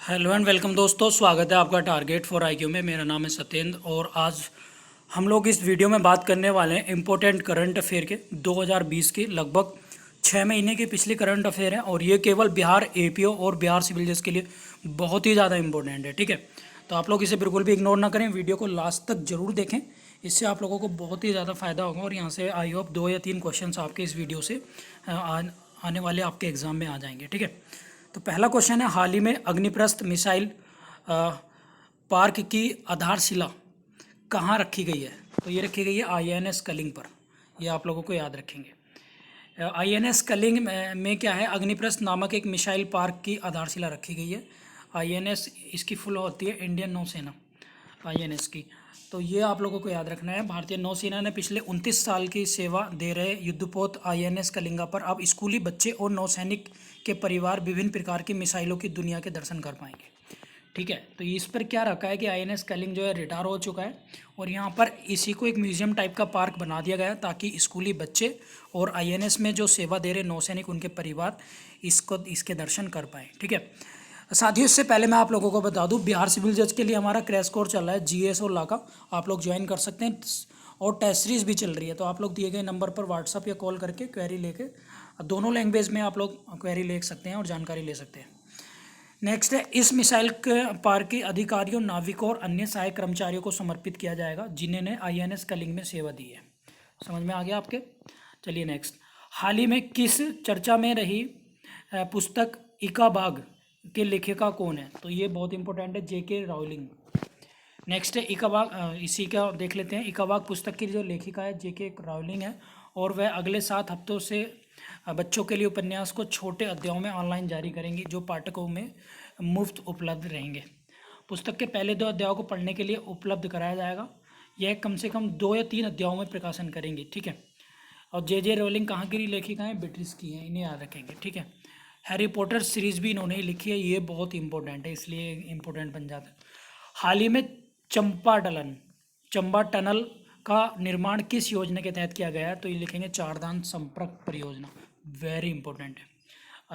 Hello and welcome दोस्तों, स्वागत है आपका टारगेट फॉर आईक्यू में। मेरा नाम है सत्येंद्र और आज हम लोग इस वीडियो में बात करने वाले हैं इम्पोर्टेंट करंट अफेयर के 2020 की लगभग 6 महीने की पिछली करंट अफेयर है और ये केवल बिहार एपीओ और बिहार सिविल जज के लिए बहुत ही ज़्यादा इंपॉर्टेंट है। ठीक है, तो आप लोग इसे बिल्कुल भी इग्नोर ना करें, वीडियो को लास्ट तक जरूर देखें, इससे आप लोगों को बहुत ही ज़्यादा फायदा होगा और यहाँ से आई होप 2 या 3 क्वेश्चन आपके इस वीडियो से आने वाले आपके एग्जाम में आ जाएंगे। ठीक है, तो पहला क्वेश्चन है, हाल ही में अग्निप्रस्थ मिसाइल पार्क की आधारशिला कहाँ रखी गई है? तो ये रखी गई है आईएनएस कलिंग पर। ये आप लोगों को याद रखेंगे। आईएनएस कलिंग में क्या है, अग्निप्रस्थ नामक एक मिसाइल पार्क की आधारशिला रखी गई है। आईएनएस इसकी फुल होती है इंडियन नौसेना, आईएनएस की। तो ये आप लोगों को याद रखना है। भारतीय नौसेना ने पिछले 29 साल की सेवा दे रहे युद्धपोत आईएनएस कलिंगा पर अब स्कूली बच्चे और नौसैनिक के परिवार विभिन्न प्रकार की मिसाइलों की दुनिया के दर्शन कर पाएंगे। ठीक है, तो इस पर क्या रखा है कि आईएनएस कलिंग जो है रिटायर हो चुका है और यहाँ पर इसी को एक म्यूजियम टाइप का पार्क बना दिया गया है ताकि स्कूली बच्चे और आईएनएस में जो सेवा दे रहे नौसैनिक उनके परिवार इसके दर्शन कर पाएँ। ठीक है, साथियों इससे पहले मैं आप लोगों को बता दूं, बिहार सिविल जज के लिए हमारा क्रैश कोर्स चल रहा है जीएस और लॉ का, आप लोग ज्वाइन कर सकते हैं और टेस्ट सीरीज भी चल रही है। तो आप लोग दिए गए नंबर पर व्हाट्सअप या कॉल करके क्वेरी लेके दोनों लैंग्वेज में आप लोग क्वेरी ले सकते हैं और जानकारी ले सकते हैं। नेक्स्ट है, इस मिसाइल के पार्क के अधिकारियों, नाविकों और अन्य सहायक कर्मचारियों को समर्पित किया जाएगा जिन्होंने आईएनएस कलिंग में सेवा दी है। समझ में आ गया आपके? चलिए नेक्स्ट, हाल ही में किस चर्चा में रही पुस्तक इकाबाग के लेखिका कौन है? तो ये बहुत इंपॉर्टेंट है, जेके रावलिंग। नेक्स्ट है इकाबाग, इसी का देख लेते हैं। इकाबाग पुस्तक की जो लेखिका है जेके रावलिंग है और वह अगले 7 हफ्तों से बच्चों के लिए उपन्यास को छोटे अध्यायों में ऑनलाइन जारी करेंगी जो पाठकों में मुफ्त उपलब्ध रहेंगे। पुस्तक के पहले 2 अध्यायों को पढ़ने के लिए उपलब्ध कराया जाएगा। यह कम से कम 2 या 3 अध्यायों में प्रकाशन करेंगी। ठीक है, और जे रोलिंग कहाँ की लेखिका हैं? ब्रिटिश की हैं, इन्हें याद रखेंगे। ठीक है, हैरी पॉटर सीरीज भी इन्होंने ही लिखी है, ये बहुत इंपॉर्टेंट है, इसलिए इंपॉर्टेंट बन जाता है। हाल ही में चंबा टनल का निर्माण किस योजना के तहत किया गया है? तो ये लिखेंगे चारधाम संपर्क परियोजना, वेरी इंपॉर्टेंट है।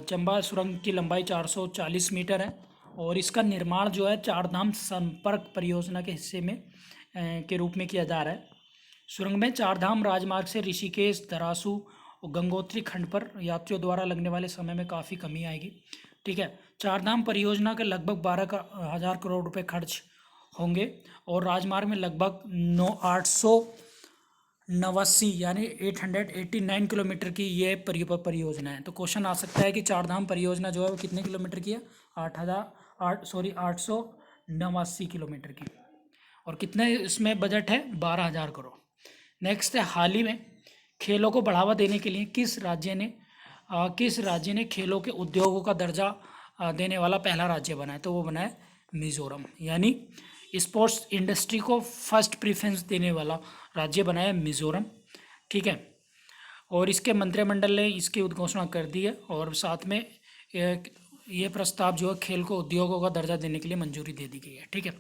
चंबा सुरंग की लंबाई 440 मीटर है और इसका निर्माण जो है चारधाम संपर्क परियोजना के हिस्से में के रूप में किया जा रहा है। सुरंग में चारधाम राजमार्ग से ऋषिकेश, धरासू और गंगोत्री खंड पर यात्रियों द्वारा लगने वाले समय में काफ़ी कमी आएगी। ठीक है, चारधाम परियोजना के लगभग 12,000 करोड़ रुपए खर्च होंगे और राजमार्ग में लगभग 889 यानी 889 किलोमीटर की ये परियोजना है। तो क्वेश्चन आ सकता है कि चारधाम परियोजना जो है वो कितने किलोमीटर की है? 889 किलोमीटर की, और कितने इसमें बजट है? 12,000 करोड़। नेक्स्ट है, हाल ही में खेलों को बढ़ावा देने के लिए किस राज्य ने खेलों के उद्योगों का दर्जा देने वाला पहला राज्य बना है? तो वो बना है मिजोरम, यानी स्पोर्ट्स इंडस्ट्री को फर्स्ट प्रेफरेंस देने वाला राज्य बना है मिजोरम। ठीक है, और इसके मंत्रिमंडल ने इसकी उद्घोषणा कर दी है और साथ में ये प्रस्ताव जो है खेल को उद्योगों का दर्जा देने के लिए मंजूरी दे दी गई है। ठीक है,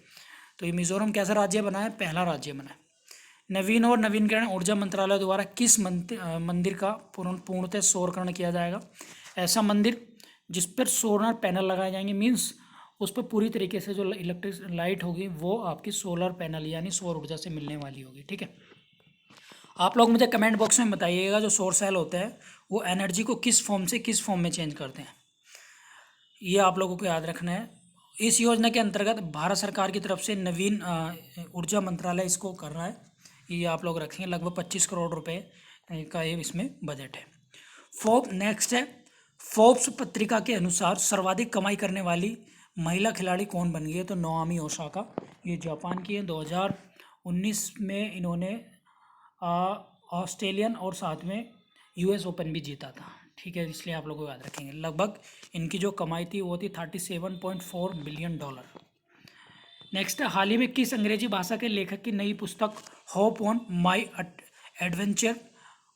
तो ये मिजोरम कैसा राज्य बना है? पहला राज्य बना है। नवीन और नवीनकरण ऊर्जा मंत्रालय द्वारा किस मंदिर का पूर्णतः सौरकरण किया जाएगा? ऐसा मंदिर जिस पर सोलर पैनल लगाए जाएंगे, मीन्स उस पर पूरी तरीके से जो इलेक्ट्रिक लाइट होगी वो आपकी सोलर पैनल यानी सौर ऊर्जा से मिलने वाली होगी। ठीक है, आप लोग मुझे कमेंट बॉक्स में बताइएगा जो सौर सेल होते हैं वो एनर्जी को किस फॉर्म में चेंज करते हैं, ये आप लोगों को याद रखना है। इस योजना के अंतर्गत भारत सरकार की तरफ से नवीन ऊर्जा मंत्रालय इसको कर रहा है, ये आप लोग रखेंगे। लगभग 25 करोड़ रुपए का ये इसमें बजट है। नेक्स्ट है, फोर्ब्स पत्रिका के अनुसार सर्वाधिक कमाई करने वाली महिला खिलाड़ी कौन बन गई है? तो नोआमी ओसाका, ये जापान की है। 2019 में इन्होंने ऑस्ट्रेलियन और साथ में यूएस ओपन भी जीता था। ठीक है, इसलिए आप लोग को याद रखेंगे। लगभग इनकी जो कमाई थी वो थी $37.4 बिलियन। नेक्स्ट, हाल ही में किस अंग्रेजी भाषा के लेखक की नई पुस्तक hop on my adventure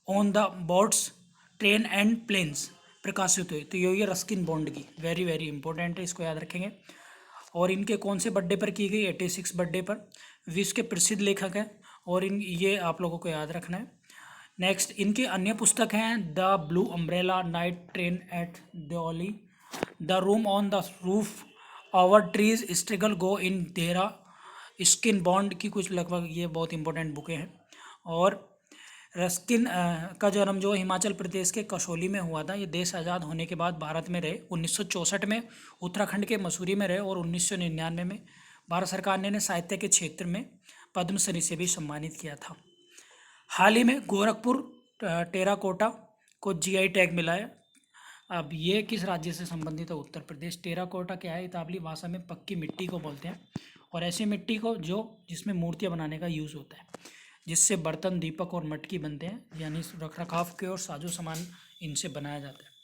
on the boats train and planes प्रकाशित हुई? तो ये रस्किन बॉन्ड की, वेरी वेरी इंपॉर्टेंट है, इसको याद रखेंगे। और इनके कौन से बर्थडे पर की गई? 86 बर्थडे पर। विश्व के प्रसिद्ध लेखक हैं और ये आप लोगों को याद रखना है। नेक्स्ट, इनकी अन्य पुस्तक हैं the blue umbrella, night train at Delhi, the room on the roof our trees struggle go in Dehra skin bond की कुछ लगभग ये बहुत इंपॉर्टेंट बुकें हैं। और रस्किन का जन्म जो हिमाचल प्रदेश के कसौली में हुआ था। ये देश आज़ाद होने के बाद भारत में रहे। 1964 में उत्तराखंड के मसूरी में रहे और 1999 में भारत सरकार ने साहित्य के क्षेत्र में पद्मश्री से भी सम्मानित किया था। हाल ही में गोरखपुर टेराकोटा को जीआई टैग मिला है। अब ये किस राज्य से संबंधित है? उत्तर प्रदेश। टेराकोटा क्या है? इतालवी भाषा में पक्की मिट्टी को बोलते हैं और ऐसी मिट्टी को जिसमें मूर्तियाँ बनाने का यूज़ होता है, जिससे बर्तन, दीपक और मटकी बनते हैं, यानी रख रखाव के और साजो सामान इनसे बनाया जाता है।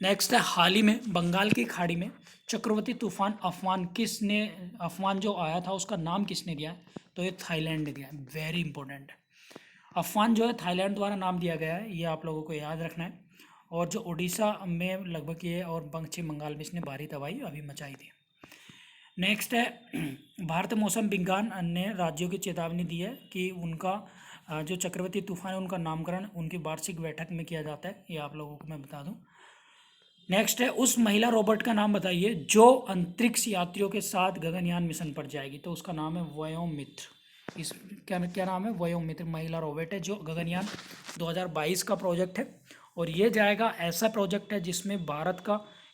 नेक्स्ट है, हाल ही में बंगाल की खाड़ी में चक्रवाती तूफान अफवान जो आया था उसका नाम किसने दिया है? तो ये थाईलैंड ने दिया है। वेरी इंपॉर्टेंट है। अफवान जो है थाईलैंड द्वारा नाम दिया गया है, ये आप लोगों को याद रखना है। और जो उड़ीसा में लगभग ये और पश्चिम बंगाल में इसने भारी तबाही अभी मचाई थी। नेक्स्ट है, भारतीय मौसम विज्ञान ने राज्यों की चेतावनी दी है कि उनका जो चक्रवाती तूफान है उनका नामकरण उनकी वार्षिक बैठक में किया जाता है। ये आप लोगों को मैं बता दूं। नेक्स्ट है, उस महिला रोबोट का नाम बताइए जो अंतरिक्ष यात्रियों के साथ गगनयान मिशन पर जाएगी। तो उसका नाम है वयोमित्र। इस क्या नाम है? वयोमित्र महिला रोबोट है जो गगनयान 2022 का प्रोजेक्ट है। और ये जाएगा, ऐसा प्रोजेक्ट है जिसमें भारत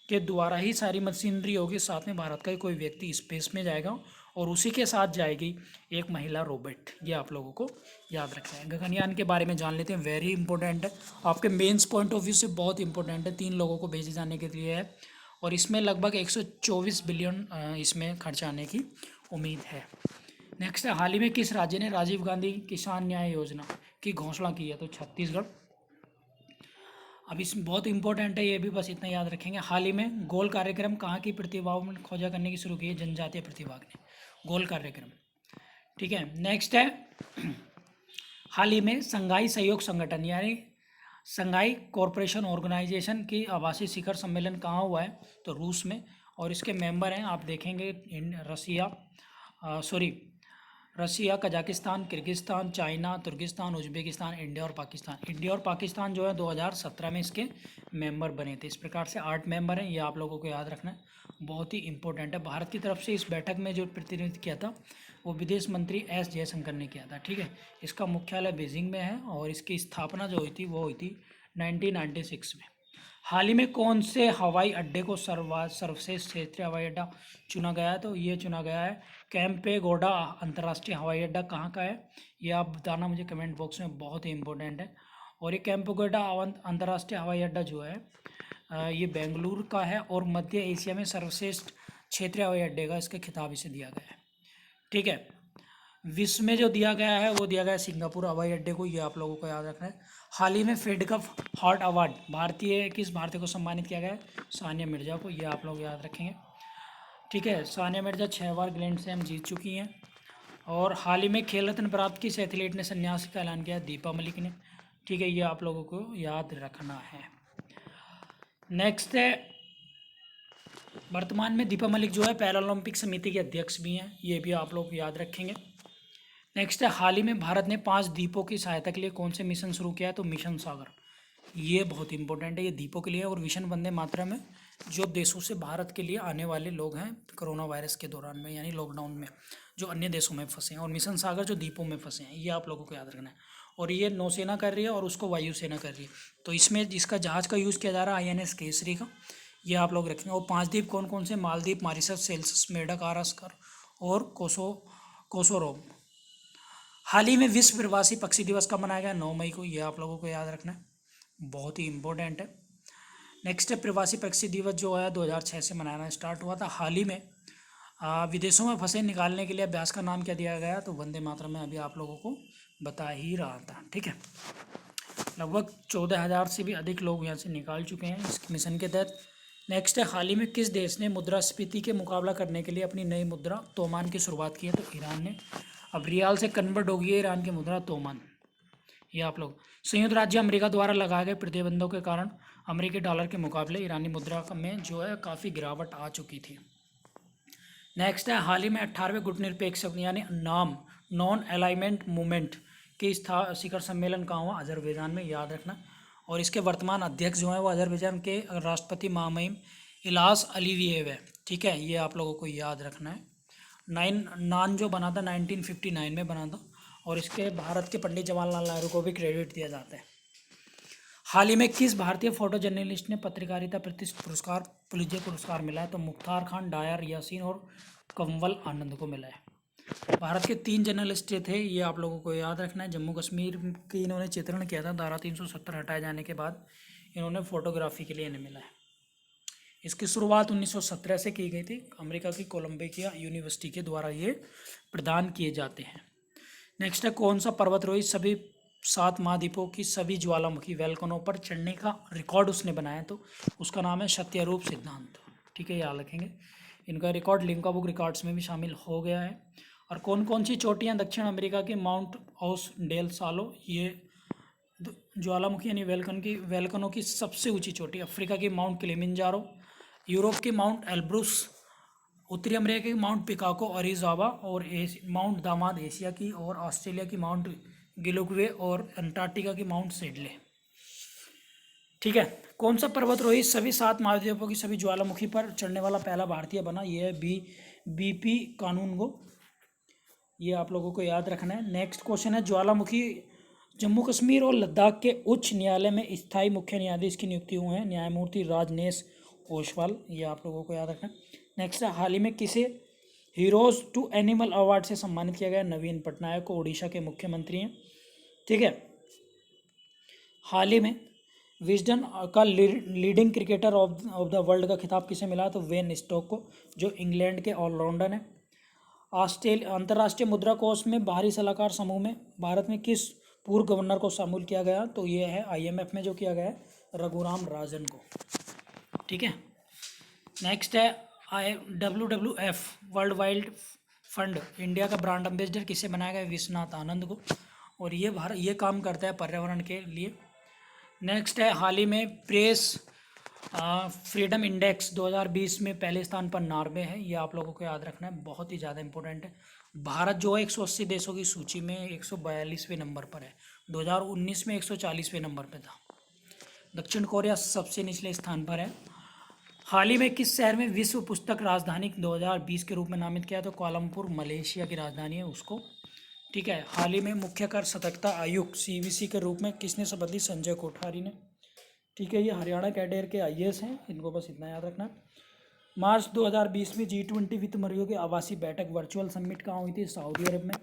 के द्वारा ही सारी मशीनरी होगी, साथ में भारत का ही कोई व्यक्ति स्पेस में जाएगा और उसी के साथ जाएगी एक महिला रोबोट। ये आप लोगों को याद रखना है। गगनयान के बारे में जान लेते हैं। वेरी इंपॉर्टेंट है, आपके मेंस पॉइंट ऑफ व्यू से बहुत इंपॉर्टेंट है। 3 लोगों को भेजे जाने के लिए है और इसमें लगभग 124 बिलियन इसमें खर्च आने की उम्मीद है। नेक्स्ट है, हाल ही में किस राज्य ने राजीव गांधी किसान न्याय योजना की घोषणा की है? तो छत्तीसगढ़। अब इसमें बहुत इंपॉर्टेंट है, ये भी बस इतना याद रखेंगे। हाल ही में गोल कार्यक्रम कहाँ की प्रतिभाओं में खोजा करने की शुरू की है? जनजातीय प्रतिभाग ने गोल कार्यक्रम। ठीक है। नेक्स्ट है, हाल ही में संघाई सहयोग संगठन यानी संघाई कॉरपोरेशन ऑर्गेनाइजेशन की आवासीय शिखर सम्मेलन कहाँ हुआ है? तो रूस में। और इसके मेंबर हैं आप देखेंगे रसिया, कजाकिस्तान, किर्गिस्तान, चाइना, तुर्किस्तान, उज्बेकिस्तान, इंडिया और पाकिस्तान। इंडिया और पाकिस्तान जो है 2017 में इसके मेंबर बने थे। इस प्रकार से 8 मेंबर हैं, ये आप लोगों को याद रखना है, बहुत ही इंपॉर्टेंट है। भारत की तरफ से इस बैठक में जो प्रतिनिधित्व किया था वो विदेश मंत्री एस जयशंकर ने किया था। ठीक है। इसका मुख्यालय बीजिंग में है और इसकी स्थापना जो हुई थी वो हुई थी 1996 में। हाल ही में कौन से हवाई अड्डे को सर्वश्रेष्ठ क्षेत्रीय हवाई अड्डा चुना गया है? तो ये चुना गया है कैंपेगौड़ा अंतर्राष्ट्रीय हवाई अड्डा। कहाँ का है ये आप बताना मुझे कमेंट बॉक्स में, बहुत ही इंपॉर्टेंट है। और ये कैंपेगौड़ा अंतर्राष्ट्रीय हवाई अड्डा जो है ये बेंगलुरु का है और मध्य एशिया में सर्वश्रेष्ठ क्षेत्रीय हवाई अड्डे का इसका खिताब इसे दिया गया है। ठीक है। विश्व में जो दिया गया है वो दिया गया है सिंगापुर हवाई अड्डे को, ये आप लोगों को याद रखना है। हाल ही में फेड कप हार्ट अवार्ड किस भारतीय को सम्मानित किया गया है? सानिया मिर्जा को, ये आप लोग याद रखेंगे। ठीक है। सानिया मिर्जा 6 बार ग्रैंड स्लैम जीत चुकी हैं। और हाल ही में खेल रत्न प्राप्त किस एथलीट ने संन्यास का ऐलान किया? दीपा मलिक ने। ठीक है, ये आप लोगों को याद रखना है। नेक्स्ट है, वर्तमान में दीपा मलिक जो है पैरालंपिक समिति के अध्यक्ष भी हैं, ये भी आप लोग याद रखेंगे। नेक्स्ट है, हाल ही में भारत ने 5 द्वीपों की सहायता के लिए कौन से मिशन शुरू किया है? तो मिशन सागर। ये बहुत इंपॉर्टेंट है, ये द्वीपों के लिए और मिशन वंदे मातरम में जो देशों से भारत के लिए आने वाले लोग हैं कोरोना वायरस के दौरान में यानी लॉकडाउन में जो अन्य देशों में फंसे हैं, और मिशन सागर जो द्वीपों में फंसे हैं, ये आप लोगों को याद रखना है। और ये नौसेना कर रही है और उसको वायुसेना कर रही है। तो इसमें जिसका जहाज़ का यूज़ किया जा रहा है INS केसरी का, ये आप लोग रखेंगे। और 5 द्वीप कौन कौन से? मालदीव, मॉरिशस, सेल्सियस, मेडागास्कर और कोसोरोव। हाल ही में विश्व प्रवासी पक्षी दिवस कब मनाया गया? 9 मई को, ये आप लोगों को याद रखना है, बहुत ही इंपॉर्टेंट है। नेक्स्ट है, प्रवासी पक्षी दिवस जो है 2006 से मनाना स्टार्ट हुआ था। हाल ही में विदेशों में फंसे निकालने के लिए अभ्यास का नाम क्या दिया गया? तो वंदे मातरम में अभी आप लोगों को बता ही रहा था। ठीक है। लगभग 14,000 से भी अधिक लोग यहाँ से निकाल चुके हैं इस मिशन के तहत। नेक्स्ट है, हाल ही में किस देश ने मुद्रास्फीति के मुकाबला करने के लिए अपनी नई मुद्रा तोमान की शुरुआत की है? तो ईरान ने। अब रियाल से कन्वर्ट हो गई है ईरान की मुद्रा तोमान, ये आप लोग। संयुक्त राज्य अमेरिका द्वारा लगाए गए प्रतिबंधों के कारण अमेरिकी डॉलर के मुकाबले ईरानी मुद्रा में जो है काफ़ी गिरावट आ चुकी थी। नेक्स्ट है, हाल ही में 18वें गुटनिरपेक्ष यानी नॉन अलाइनमेंट मूवमेंट के शिखर सम्मेलन कहाँ हुआ? अजरबैजान में, याद रखना। और इसके वर्तमान अध्यक्ष जो हैं वो अजरबैजान के राष्ट्रपति महामहिम इलास अलीविएव है। ठीक है, ये आप लोगों को याद रखना है। नान जो बना था 1959 में बना था, और इसके भारत के पंडित जवाहरलाल नेहरू को भी क्रेडिट दिया जाता है। हाल ही में किस भारतीय फोटो जर्नलिस्ट ने पत्रकारिता प्रतिष्ठित पुरस्कार पुलित्जर पुरस्कार मिला है? तो मुख्तार खान, डायर यासीन और कंवल आनंद को मिला है। भारत के 3 जर्नलिस्ट थे, ये आप लोगों को याद रखना है। जम्मू कश्मीर की इन्होंने चित्रण किया था, धारा 370 हटाए जाने के बाद इन्होंने फोटोग्राफी के लिए इन्हें मिला है। इसकी शुरुआत 1917 से की गई थी। अमेरिका की कोलंबिया यूनिवर्सिटी के द्वारा ये प्रदान किए जाते हैं। नेक्स्ट है, कौन सा पर्वतारोही सभी 7 महाद्वीपों की सभी ज्वालामुखी वैल्कनों पर चढ़ने का रिकॉर्ड उसने बनाया? तो उसका नाम है सत्यरूप सिद्धांत। ठीक है, याद रखेंगे। इनका रिकॉर्ड लिम्का बुक रिकॉर्ड्स में भी शामिल हो गया है। और कौन कौन सी चोटियाँ दक्षिण अमेरिका की माउंट ऑस डेल सालो, ये ज्वालामुखी यानी वैल्कनों की सबसे ऊंची चोटी। अफ्रीका की माउंट किलिमंजारो, यूरोप की माउंट एल्ब्रुस, उत्तरी अमेरिका की माउंट पिकाको ओरिज़ावा, और माउंट दामाद एशिया की, और ऑस्ट्रेलिया की माउंट गिलुक्वे, और अंटार्कटिका की माउंट सिडले। ठीक है, कौन सा पर्वतारोही सभी 7 महाद्वीपों की सभी ज्वालामुखी पर चढ़ने वाला पहला भारतीय बना? यह है बीपी कानूनगो। ये आप लोगों को याद रखना है। नेक्स्ट क्वेश्चन है, ज्वालामुखी जम्मू कश्मीर और लद्दाख के उच्च न्यायालय में स्थायी मुख्य न्यायाधीश की नियुक्ति हुए हैं न्यायमूर्ति राजनेश ओसवाल। ये आप लोगों को याद रखना है। नेक्स्ट है, हाल ही में किसे हीरोज टू एनिमल अवार्ड से सम्मानित किया गया? नवीन पटनायक को, उड़ीसा के मुख्यमंत्री हैं। ठीक है, हाल ही में विजडन का leading cricketer of the world का खिताब किसे मिला? तो वेन स्टोक को, जो इंग्लैंड के ऑलराउंडर हैं। अंतर्राष्ट्रीय मुद्रा कोष में बाहरी सलाहकार समूह में भारत में किस पूर्व गवर्नर को शामिल किया गया? तो ये है IMF में जो किया गया है, रघुराम राजन को। ठीक है, नेक्स्ट है, WWF world wild fund India का ब्रांड एम्बेसडर किसे बनाया गया? विश्वनाथ आनंद को, और ये काम करता है पर्यावरण के लिए। नेक्स्ट है, हाल ही में प्रेस फ्रीडम इंडेक्स 2020 में पहले स्थान पर नॉर्वे है। ये आप लोगों को याद रखना है, बहुत ही ज़्यादा इंपॉर्टेंट है। भारत जो है 180 देशों की सूची में 142वें नंबर पर है। 2019 में 140वें नंबर पर था। दक्षिण कोरिया सबसे निचले स्थान पर है। हाल ही में किस शहर में विश्व पुस्तक राजधानी 2020 के रूप में नामित किया? तो कोलंबपुर मलेशिया की राजधानी है उसको। ठीक है, हाल ही में मुख्य कर सतर्कता आयुक्त CVC के रूप में किसने शपथ ली? संजय कोठारी ने। ठीक है, ये हरियाणा कैडर के IAS हैं, इनको बस इतना याद रखना। मार्च 2020 में G20 वित्त मंत्रियों की आवासीय बैठक वर्चुअल समिट कहाँ हुई थी? सऊदी अरब में।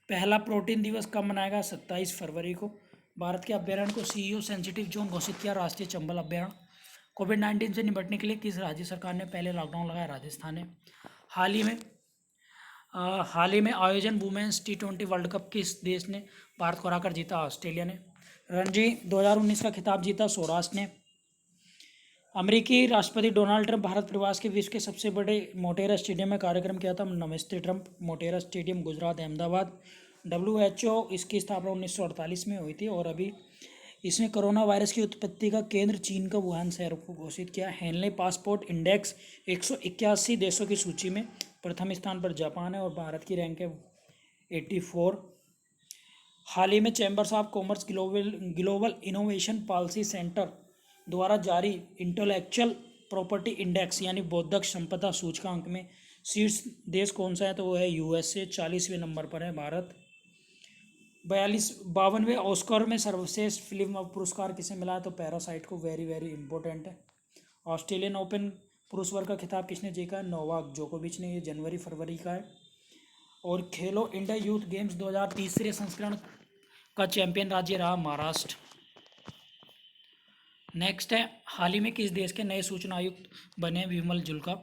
पहला प्रोटीन दिवस कब मनाया गया? 27 फरवरी को। भारत के अभ्यारण्य को CEO सेंसिटिव जोन घोषित किया? राष्ट्रीय चंबल अभ्यारण्य। कोविड-19 से निपटने के लिए किस राज्य सरकार ने पहले लॉकडाउन लगाया? राजस्थान ने। हाल ही में आयोजन वुमेन्स T20 वर्ल्ड कप किस देश ने भारत को हराकर जीता? ऑस्ट्रेलिया ने। रणजी 2019 का खिताब जीता? सौराष्ट्र ने। अमेरिकी राष्ट्रपति डोनाल्ड ट्रंप भारत प्रवास के विश्व के सबसे बड़े मोटेरा स्टेडियम में कार्यक्रम किया था? नमस्ते Trump Motera stadium, Gujarat, Ahmedabad. WHO इसकी स्थापना 1948 में हुई थी, और अभी इसने कोरोना वायरस की उत्पत्ति का केंद्र चीन का वुहान शहर को घोषित किया। हेनले पासपोर्ट इंडेक्स 181 देशों की सूची में प्रथम स्थान पर जापान है, और भारत की रैंक है 84। हाल ही में chambers of commerce global innovation policy centre द्वारा जारी इंटेलेक्चुअल प्रॉपर्टी इंडेक्स यानी बौद्धिक संपदा सूचकांक में शीर्ष देश कौन सा है? तो वो है USA। 40वें नंबर पर है भारत। 52वें ऑस्कर में सर्वश्रेष्ठ फिल्म पुरस्कार किसे मिला है? तो पैरासाइट को। वेरी वेरी इंपॉर्टेंट है। ऑस्ट्रेलियन ओपन पुरुष वर्ग का खिताब किसने जीता? नोवाक जोकोविच ने। ये जनवरी फरवरी का है। और खेलो इंडिया यूथ गेम्स 2023 संस्करण का चैंपियन राज्य रहा महाराष्ट्र। नेक्स्ट है, हाल ही में किस देश के नए सूचना आयुक्त बने? विमल जुल्का।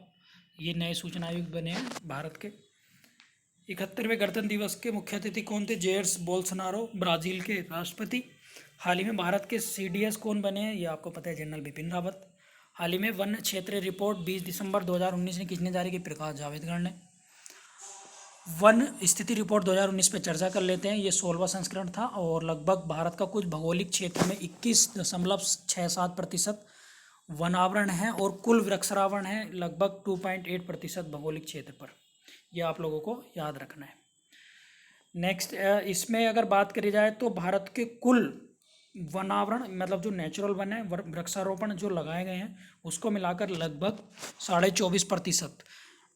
ये नए सूचना आयुक्त बने हैं भारत के। 71वें गणतंत्र दिवस के मुख्य अतिथि कौन थे? जेयर्स बोल्सोनारो, ब्राजील के राष्ट्रपति। हाल ही में भारत के CDS कौन बने हैं? ये आपको पता है, जनरल बिपिन रावत। हाल ही में वन क्षेत्रीय रिपोर्ट 20 दिसंबर 2019 ने किसने जारी की? प्रकाश जावड़ेकर ने। वन स्थिति रिपोर्ट 2019 पर चर्चा कर लेते हैं। ये 16वां संस्करण था, और लगभग भारत का कुछ भौगोलिक क्षेत्र में 21.67% वनावरण है, और कुल वृक्षावरण है लगभग 2.8% भौगोलिक क्षेत्र पर। यह आप लोगों को याद रखना है। नेक्स्ट, इसमें अगर बात करी जाए तो भारत के कुल वनावरण मतलब जो नेचुरल वन है, वृक्षारोपण जो लगाए गए हैं उसको मिलाकर लगभग 24.25%,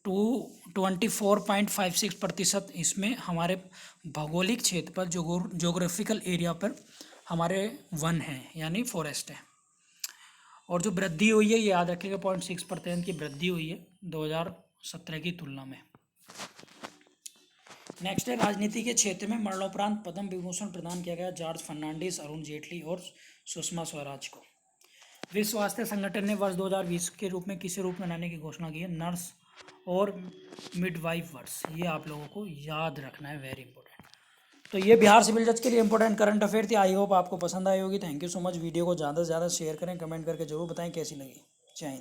24.56% इसमें हमारे भौगोलिक क्षेत्र पर, जोग्राफिकल एरिया पर हमारे वन हैं यानी फॉरेस्ट है। और जो वृद्धि हुई है, ये याद रखिएगा, 0.6% की वृद्धि हुई है 2017 की तुलना में। नेक्स्ट है, राजनीति के क्षेत्र में मरणोपरांत पद्म विभूषण प्रदान किया गया जॉर्ज फर्नांडिस, अरुण जेटली और सुषमा स्वराज को। विश्व स्वास्थ्य संगठन ने वर्ष 2020 के रूप में किसे रूप मनाने की घोषणा की है? नर्स और मिडवाइफ वर्ष। ये आप लोगों को याद रखना है, वेरी इंपॉर्टेंट। तो ये बिहार सिविल जज के लिए इंपॉर्टेंट करंट अफेयर थी। आई होप आपको पसंद आई होगी। Thank you so much. Video को ज़्यादा से ज़्यादा शेयर करें, कमेंट करके जरूर बताएं कैसी लगी। जय हिंद।